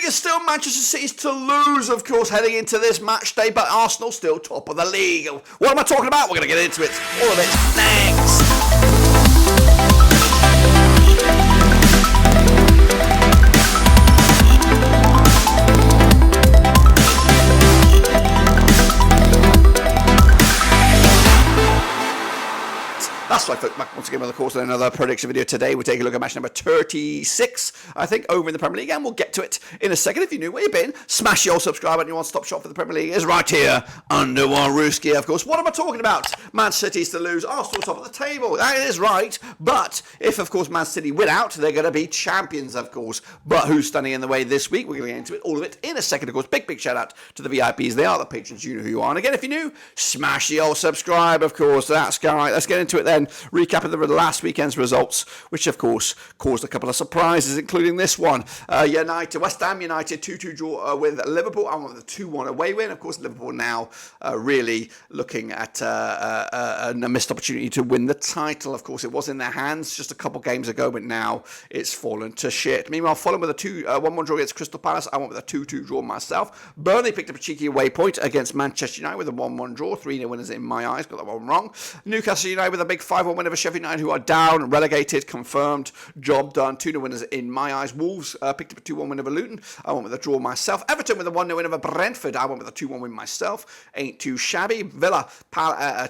it's still Manchester City's to lose, of course, heading into this match day, but Arsenal still top of the league. What am I talking about? We're going to get into it. All of it next. That's right, folks. Back once again with, of course, another prediction video. Today we're taking a look at match number 36, I think, over in the Premier League, and we'll get to it in a second. If you're new, where you've been, smash your subscribe button. Your one-stop shop for the Premier League is right here under one Rooski, of course. What am I talking about? Man City's to lose, Arsenal top of the table. That is right, but if, of course, Man City win out, they're going to be champions, of course. But who's standing in the way this week? We're going to get into it, all of it, in a second, of course. Big shout out to the VIPs. They are the patrons. You know who you are. And again, if you're new, smash the old subscribe, of course. That's all right. Let's get into it then. Recap of the last weekend's results, which of course caused a couple of surprises, including this one. West Ham United 2-2 draw with Liverpool, and with a 2-1 away win. Of course, Liverpool now really looking at a missed opportunity to win the title. Of course, it was in their hands just a couple games ago, but now it's fallen to shit. Meanwhile, Fulham with a 1-1 draw against Crystal Palace. I went with a 2-2 draw myself. Burnley picked up a cheeky away point against Manchester United with a 1-1 draw. 3-0 winners in my eyes. Got that one wrong. Newcastle United with a big 5-1 win over Sheffield United, who are down, relegated, confirmed, job done. 2-0 winners in my eyes. Wolves picked up a 2-1 win over Luton. I went with a draw myself. Everton with a 1-0 win over Brentford. I went with a 2-1 win myself. Ain't too shabby. Villa,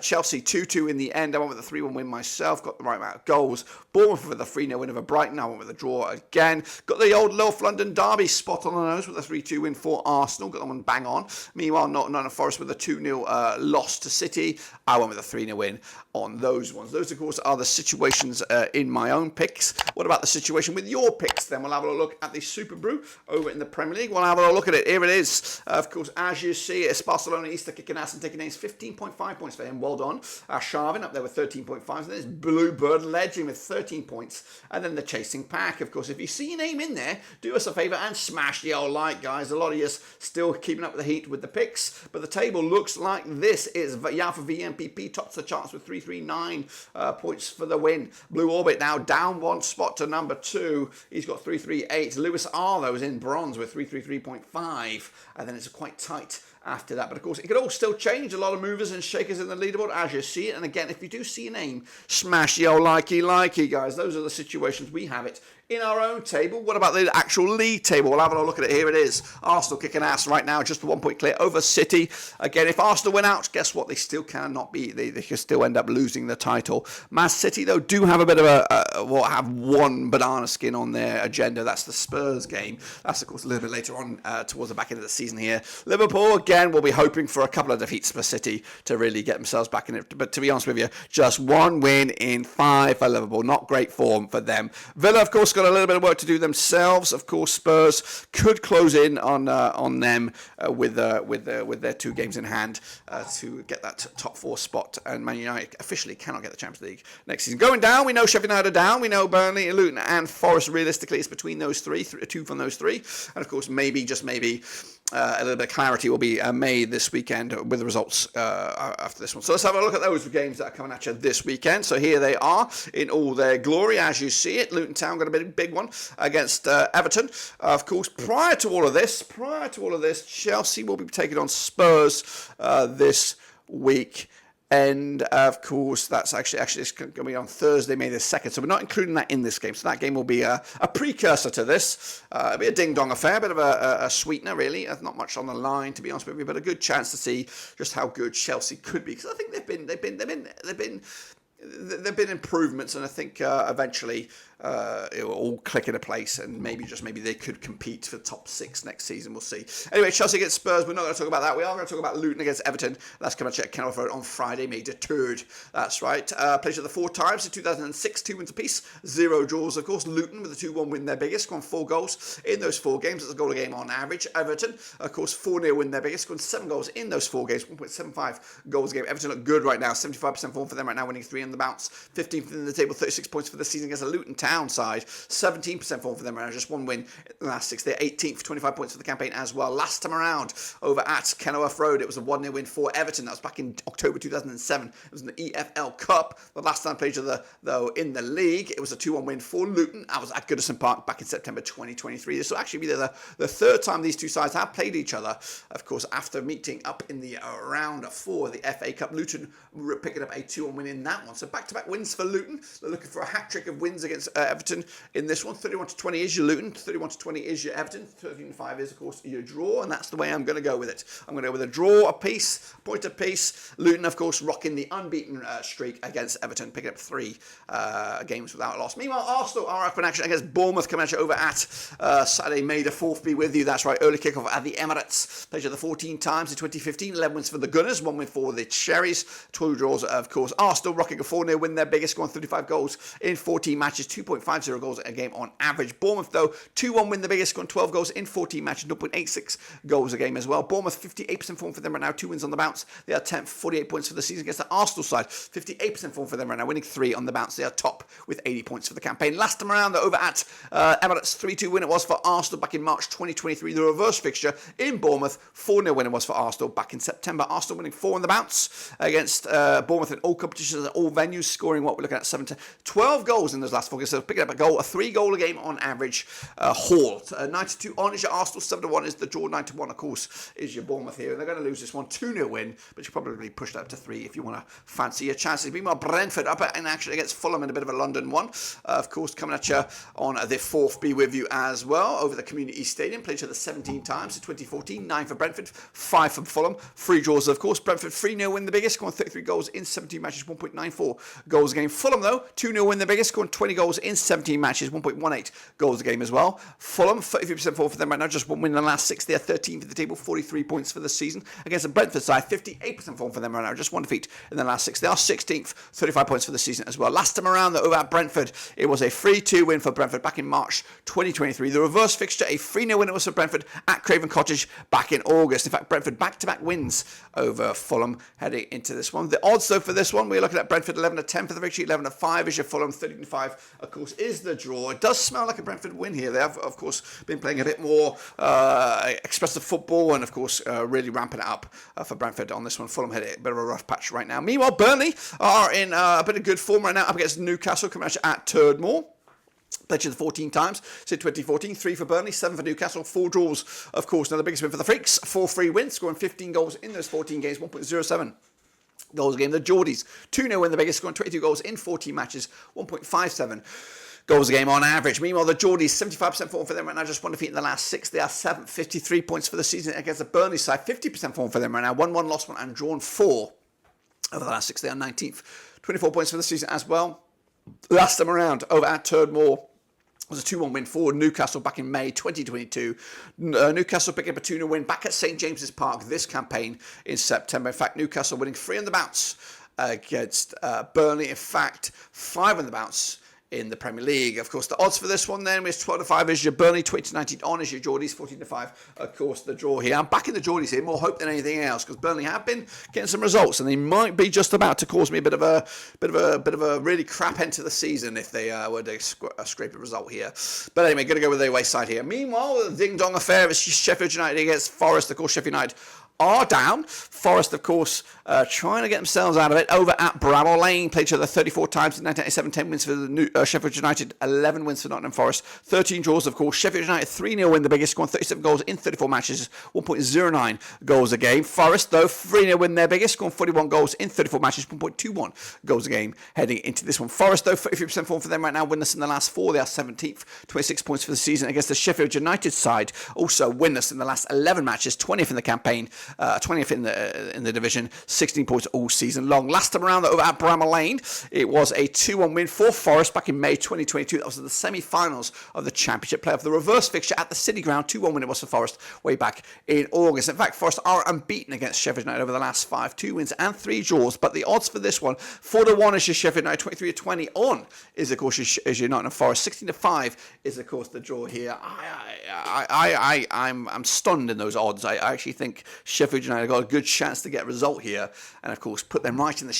Chelsea 2-2 in the end. I went with a 3-1 win myself. Got the right amount of goals. Bournemouth with a 3-0 win over Brighton. I went with a draw again. Got the old North London derby spot on the nose with a 3-2 win for Arsenal. Got that one bang on. Meanwhile, Nottingham Forest with a 2-0 loss to City. I went with a 3-0 win on those ones. Those, of course, are the situations in my own picks. What about the situation with your picks then? We'll have a look at the Super Brew over in the Premier League. We'll have a look at it. Here it is. Of course, as you see, it's Barcelona Easter kicking ass and taking names. 15.5 points for him. Well done. Sharvin up there with 13.5. And there's Bluebird Legend with 13 points. And then the Chasing Pack. Of course, if you see your name in there, do us a favour and smash the old like, guys. A lot of you still keeping up with the heat with the picks. But the table looks like this. It's Yafa VMPP tops the charts with 339 points for the win. Blue Orbit now down one spot to number 2. He's got 338. Lewis R, though, is in bronze with 333.5. And then it's quite tight after that. But of course, it could all still change. A lot of movers and shakers in the leaderboard as you see it. And again, if you do see a name, smash the old likey, guys. Those are the situations we have it in our own table. What about the actual league table? We'll have a look at it. Here it is. Arsenal kicking ass right now, just 1 point clear over City. Again, if Arsenal win out, guess what? They still cannot be. They can still end up losing the title. Man City, though, do have a bit of have one banana skin on their agenda. That's the Spurs game. That's, of course, a little bit later on towards the back end of the season here. Liverpool, again, will be hoping for a couple of defeats for City to really get themselves back in it. But to be honest with you, just 1 win in 5 for Liverpool. Not great form for them. Villa, of course, got a little bit of work to do themselves. Of course, Spurs could close in on them with their 2 games in hand to get that top 4 spot. And Man United officially cannot get the Champions League next season. Going down, we know Sheffield United are down. We know Burnley, Luton, and Forest. Realistically, it's between those 3, 2 from those 3. And of course, maybe, just maybe, a little bit of clarity will be made this weekend with the results after this one. So let's have a look at those games that are coming at you this weekend. So here they are in all their glory as you see it. Luton Town got a big one against Everton. Of course, prior to all of this, Chelsea will be taking on Spurs this week. And of course, that's actually it's going to be on Thursday, May the 2nd. So we're not including that in this game. So that game will be a precursor to this. It'll be a ding-dong affair, a bit of a sweetener, really. Not much on the line, to be honest with you, but a good chance to see just how good Chelsea could be. Because I think they've been improvements, and I think eventually it will all click into place, and maybe they could compete for the top 6 next season. We'll see. Anyway, Chelsea against Spurs. We're not going to talk about that. We are going to talk about Luton against Everton. That's coming to Kenilworth Road on Friday, May the 3rd. That's right. Played the 4 times in 2006, 2 wins apiece, 0 draws. Of course, Luton with a 2-1 win, their biggest, scored 4 goals in those 4 games. That's a goal a game on average. Everton, of course, 4-0 win, their biggest, scored 7 goals in those 4 games, 1.75 goals a game. Everton look good right now. 75% form for them right now, winning 3 on the bounce. 15th in the table, 36 points for the season against a Luton Town Town side, 17% form for them right now, just one win in the last 6. They're 18th, 25 points for the campaign as well. Last time around, over at Kenilworth Road, it was a 1-0 win for Everton. That was back in October 2007. It was in the EFL Cup. The last time played each other, though, in the league, it was a 2-1 win for Luton. That was at Goodison Park back in September 2023. This will actually be the third time these two sides have played each other, of course, after meeting up in the round 4 of the FA Cup. Luton picking up a 2-1 win in that one. So back-to-back wins for Luton. They're looking for a hat-trick of wins against Everton in this one. 31-20 is your Luton. 31-20 is your Everton. 13-5 is, of course, your draw. And that's the way I'm going to go with it. I'm going to go with a draw apiece, point apiece. Luton, of course, rocking the unbeaten streak against Everton, picking up 3 games without a loss. Meanwhile, Arsenal are up in action against Bournemouth, coming at you over at Saturday, May the 4th be with you. That's right, early kickoff at the Emirates. Played each other 14 times in 2015. 11 wins for the Gunners, 1 win for the Cherries. 2 draws, of course. Arsenal rocking a 4-0 win, their biggest, scoring 35 goals in 14 matches, 2.50 goals a game on average. Bournemouth, though, 2-1 win, the biggest, scoring 12 goals in 14 matches, 0.86 goals a game as well. Bournemouth, 58% form for them right now, 2 wins on the bounce. They are 10th, 48 points for the season against the Arsenal side. 58% form for them right now, winning 3 on the bounce. They are top with 80 points for the campaign. Last time around, they're over at Emirates, 3-2 win it was for Arsenal back in March 2023. The reverse fixture in Bournemouth, 4-0 win it was for Arsenal back in September. Arsenal winning 4 on the bounce against Bournemouth in all competitions at all venues, scoring what we're looking at 12 goals in those last 4 games. So picking up a 3-goal a game on average. Haul 92 on is your Arsenal, 7-1 is the draw, 9-1 of course is your Bournemouth here, and they're going to lose this one 2-0 win, but you probably push that up to 3 if you want to fancy your chances. Meanwhile, Brentford up in action against Fulham in a bit of a London one, of course, coming at you on the 4th be with you as well over the Community Stadium. Played each other 17 times in 2014, 9 for Brentford, 5 for Fulham. 3 draws, of course. Brentford 3-0 win the biggest, scoring 33 goals in 17 matches, 1.94 goals a game. Fulham, though, 2-0 win the biggest, scoring 20 goals in 17 matches, 1.18 goals a game as well. Fulham, 33% forward for them right now, just 1 win in the last 6. They're 13th for the table, 43 points for the season. Against the Brentford side, 58% forward for them right now, just 1 defeat in the last 6. They are 16th, 35 points for the season as well. Last time around, though, over at Brentford, it was a 3-2 win for Brentford back in March 2023. The reverse fixture, a 3-0 win it was for Brentford at Craven Cottage back in August. In fact, Brentford back-to-back wins over Fulham heading into this one. The odds, though, for this one, we're looking at Brentford 11-10 for the victory, 11-5 is your Fulham, 13-5, of course, is the draw. It does smell like a Brentford win here. They have, of course, been playing a bit more expressive football and, of course, really ramping it up for Brentford on this one. Fulham had a bit of a rough patch right now. Meanwhile, Burnley are in a bit of good form right now up against Newcastle, coming at Turdmore. Played each other 14 times since 2014. 3 for Burnley, 7 for Newcastle, 4 draws, of course. Now the biggest win for the Freaks, 4 free wins, scoring 15 goals in those 14 games, 1.07 goals a game. The Geordies, 2-0 win the biggest, scoring 22 goals in 14 matches, 1.57 goals a game on average. Meanwhile, the Geordies, 75% form for them right now, just 1 defeat in the last 6. They are 7th, 53 points for the season against the Burnley side, 50% form for them right now, 1-1, lost 1 and drawn 4 over the last 6. They are 19th, 24 points for the season as well. Last time around, over at Turdmore, was a 2-1 win for Newcastle back in May 2022. Newcastle picking up a 2-0 win back at St James's Park this campaign in September. In fact, Newcastle winning 3 on the bounce against Burnley. In fact, 5 on the bounce in the Premier League. Of course, the odds for this one then is 12-5 is your Burnley, 20-19 on is your Geordies, 14-5. Of course, the draw here. I'm backing the Geordies here, more hope than anything else, because Burnley have been getting some results, and they might be just about to cause me a bit of a really crap end to the season if they were to scrape a result here. But anyway, going to go with the away side here. Meanwhile, the ding dong affair is Sheffield United against Forest. Of course, Sheffield United are down. Forest, of course, trying to get themselves out of it. Over at Bramall Lane, played each other 34 times in 1987, 10 wins for the Sheffield United, 11 wins for Nottingham Forest, 13 draws, of course. Sheffield United 3-0 win the biggest, scoring 37 goals in 34 matches, 1.09 goals a game. Forest, though, 3-0 win their biggest, scoring 41 goals in 34 matches, 1.21 goals a game heading into this one. Forest, though, 33% form for them right now, winless in the last 4. They are 17th, 26 points for the season against the Sheffield United side, also winless in the last 11 matches, 20th in the campaign, 20th in the division, 16 points all season long. Last time around over at Bramall Lane, it was a 2-1 win for Forest back in May 2022. That was in the semi-finals of the Championship playoff. The reverse fixture at the City Ground, 2-1 win it was for Forest way back in August. In fact, Forest are unbeaten against Sheffield United over the last 5, 2 wins and 3 draws. But the odds for this one, 4-1 is your Sheffield United, 23-20 on is of course your Nottingham Forest, 16-5 is of course the draw here. I'm stunned in those odds. I actually think Sheffield United got a good chance to get a result here, and of course put them right in the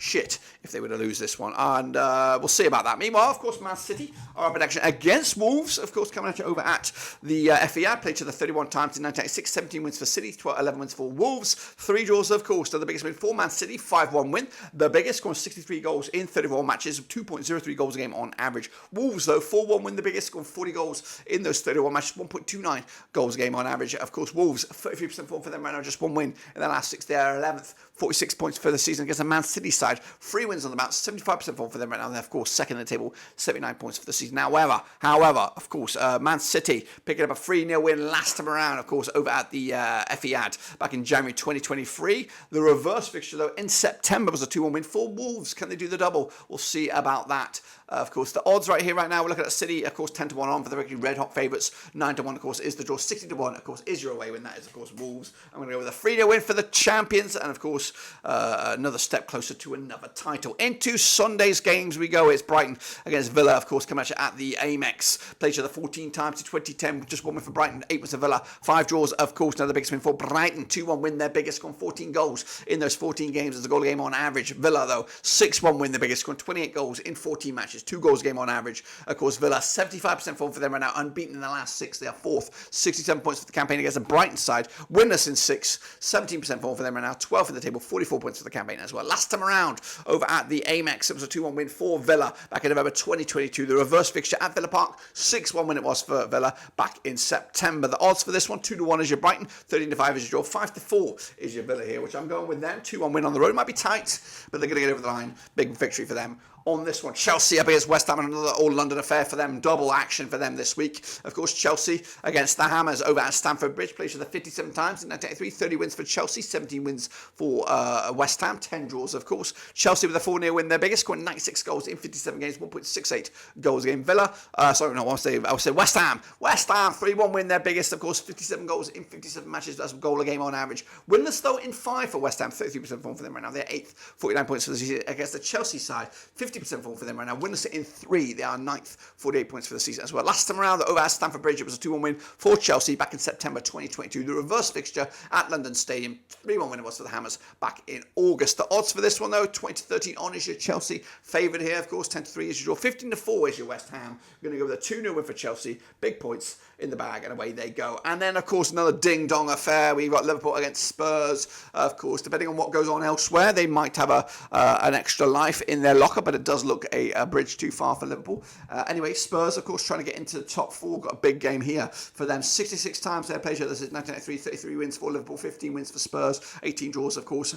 shit if they were to lose this one. And we'll see about that. Meanwhile, of course, Man City are up in action against Wolves, of course, coming at you over at the FEI. Played to the 31 times in 1986, 17 wins for City, 11 wins for Wolves, 3 draws, of course. They're the biggest win for Man City, 5-1 win. The biggest, scoring 63 goals in 34 matches, 2.03 goals a game on average. Wolves, though, 4-1 win, the biggest, scoring 40 goals in those 31 matches, 1.29 goals a game on average. Of course, Wolves, 33% form for them right now, just 1 win in the last 6. They are 11th, 46 points for the season against the Man City side. 3 wins on the bounce, 75% form for them right now. They're, of course, second in the table, 79 points for the season. However, of course, Man City picking up a 3-0 win last time around, of course, over at the FEAD back in January 2023. The reverse fixture, though, in September was a 2-1 win for Wolves. Can they do the double? We'll see about that. Of course, the odds right here, right now, we're looking at City, of course, 10-1 on for the regularly red-hot favourites. 9-1, of course, is the draw. 60-1, of course, is your away win. That is, of course, Wolves. I'm going to go with a 3-0 win for the champions. And, of course, another step closer to another title. Into Sunday's games we go. It's Brighton against Villa, of course, coming at the Amex. Played each other 14 times to 2010. Just 1 win for Brighton, 8 wins for Villa. 5 draws, of course, another biggest win for Brighton. 2-1 win, their biggest, scoring 14 goals in those 14 games as a goal a game on average. Villa, though, 6-1 win, the biggest, scoring 28 goals in 14 matches. 2 goals a game on average. Of course, Villa, 75% form for them right now, unbeaten in the last 6. They are 4th, 67 points for the campaign against the Brighton side. Winless in 6, 17% form for them right now, 12th in the table, 44 points for the campaign as well. Last time around, over at the Amex, it was a 2-1 win for Villa back in November 2022. The reverse fixture at Villa Park, 6-1 win it was for Villa back in September. The odds for this one, 2-1 is your Brighton, 13-5 is your draw, 5-4 is your Villa here, which I'm going with them. 2-1 win on the road. It might be tight, but they're going to get over the line. Big victory for them on this one. Chelsea up against West Ham, another all-London affair for them. Double action for them this week. Of course, Chelsea against the Hammers over at Stamford Bridge. Played for the 57 times in 1983. 30 wins for Chelsea, 17 wins for West Ham. 10 draws, of course. Chelsea with a 4-0 win. Their biggest, scoring 96 goals in 57 games. 1.68 goals a game. Villa, I'll say West Ham. West Ham, 3-1 win. Their biggest, of course, 57 goals in 57 matches. That's a goal a game on average. Winless, though, in 5 for West Ham. 33% form for them right now. They're 8th, 49 points for the season against the Chelsea side. 50% form for them right now. Winless in 3. They are 9th, 48 points for the season as well. Last time around, over at Stamford Bridge, it was a 2-1 win for Chelsea back in September 2022. The reverse fixture at London Stadium, 3-1 win it was for the Hammers back in August. The odds for this one, though, 20-13 on is your Chelsea favourite here. Of course, 10-3 is your draw. 15-4 is your West Ham. We're going to go with a 2-0 win for Chelsea. Big points in the bag, and away they go. And then, of course, another ding-dong affair. We've got Liverpool against Spurs. Of course, depending on what goes on elsewhere, they might have an extra life in their locker, but it does look a bridge too far for Liverpool. Anyway, Spurs, of course, trying to get into the top 4. Got a big game here for them. 66 times they played each other. This is 1993, 33 wins for Liverpool, 15 wins for Spurs, 18 draws, of course.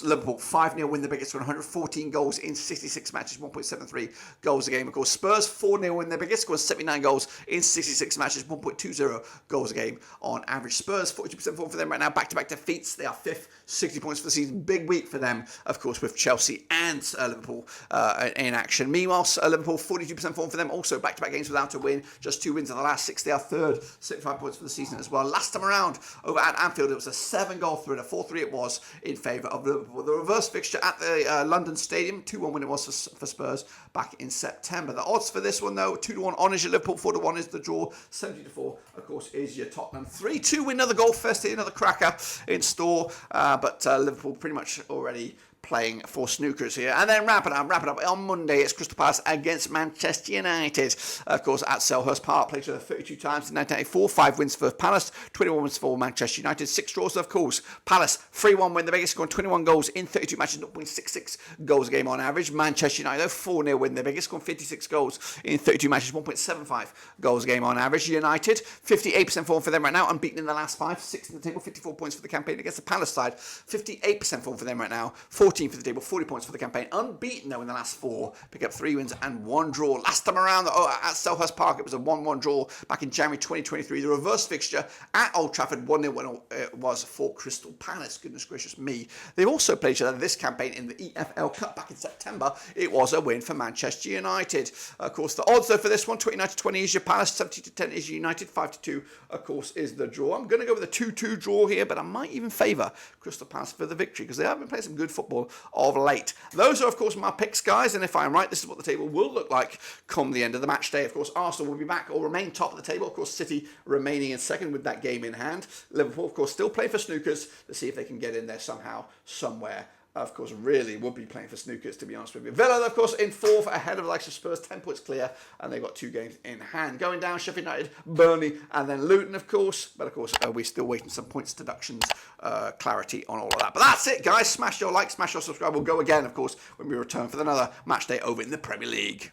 Liverpool, 5-0 win, the biggest, 114 goals in 66 matches, 1.73 goals a game. Of course, Spurs, 4-0 win, their biggest, scored 79 goals in 66 matches, 1.20 goals a game on average. Spurs, 42% form for them right now, back-to-back defeats. They are 5th, 60 points for the season. Big week for them, of course, with Chelsea and Liverpool in action. Meanwhile, Liverpool, 42% form for them, also back-to-back games without a win, just 2 wins in the last 6. They are 3rd, 65 points for the season as well. Last time around, over at Anfield, it was a 7-goal thriller, 4-3 it was in favour of Liverpool. The reverse fixture at the London Stadium, 2-1 win it was for Spurs back in September. The odds for this one, though, 2-1 on is your Liverpool, 4-1 is the draw, 70-4, of course, is your Tottenham. 3-2 win, another goal fest here, another cracker in store, but Liverpool pretty much already playing for snookers here. And then wrap it up. On Monday, it's Crystal Palace against Manchester United. Of course, at Selhurst Park, played each other 32 times in 1984. 5 wins for Palace, 21 wins for Manchester United. 6 draws, of course. Palace, 3-1 win, the biggest, scoring 21 goals in 32 matches, 0.66 goals a game on average. Manchester United, 4-0 win, the biggest, scoring 56 goals in 32 matches, 1.75 goals a game on average. United, 58% form for them right now, unbeaten in the last 5, 6th in the table, 54 points for the campaign against the Palace side. 58% form for them right now, 14 for the table, 40 points for the campaign. Unbeaten, though, in the last 4. Pick up 3 wins and 1 draw. Last time around, at Selhurst Park, it was a 1-1 draw back in January 2023. The reverse fixture at Old Trafford, 1-0 win was for Crystal Palace. Goodness gracious me. They've also played each other this campaign in the EFL Cup back in September. It was a win for Manchester United. Of course, the odds, though, for this one, 29-20 is your Palace, 70-10 is your United, 5-2, of course, is the draw. I'm going to go with a 2-2 draw here, but I might even favour Crystal Palace for the victory because they have been playing some good football of late. Those are, of course, my picks, guys, and if I'm right, this is what the table will look like come the end of the match day. Of course, Arsenal will be back or remain top of the table. Of course, City remaining in second with that game in hand. Liverpool, of course, still play for snookers to see if they can get in there somehow, somewhere of course, really would be playing for snookers, to be honest with you. Villa, of course, in fourth, ahead of the likes of Spurs, 10 points clear, and they've got 2 games in hand. Going down, Sheffield United, Burnley, and then Luton, of course. But, of course, we're still waiting some points deductions, clarity on all of that. But that's it, guys. Smash your like, smash your subscribe. We'll go again, of course, when we return for another match day over in the Premier League.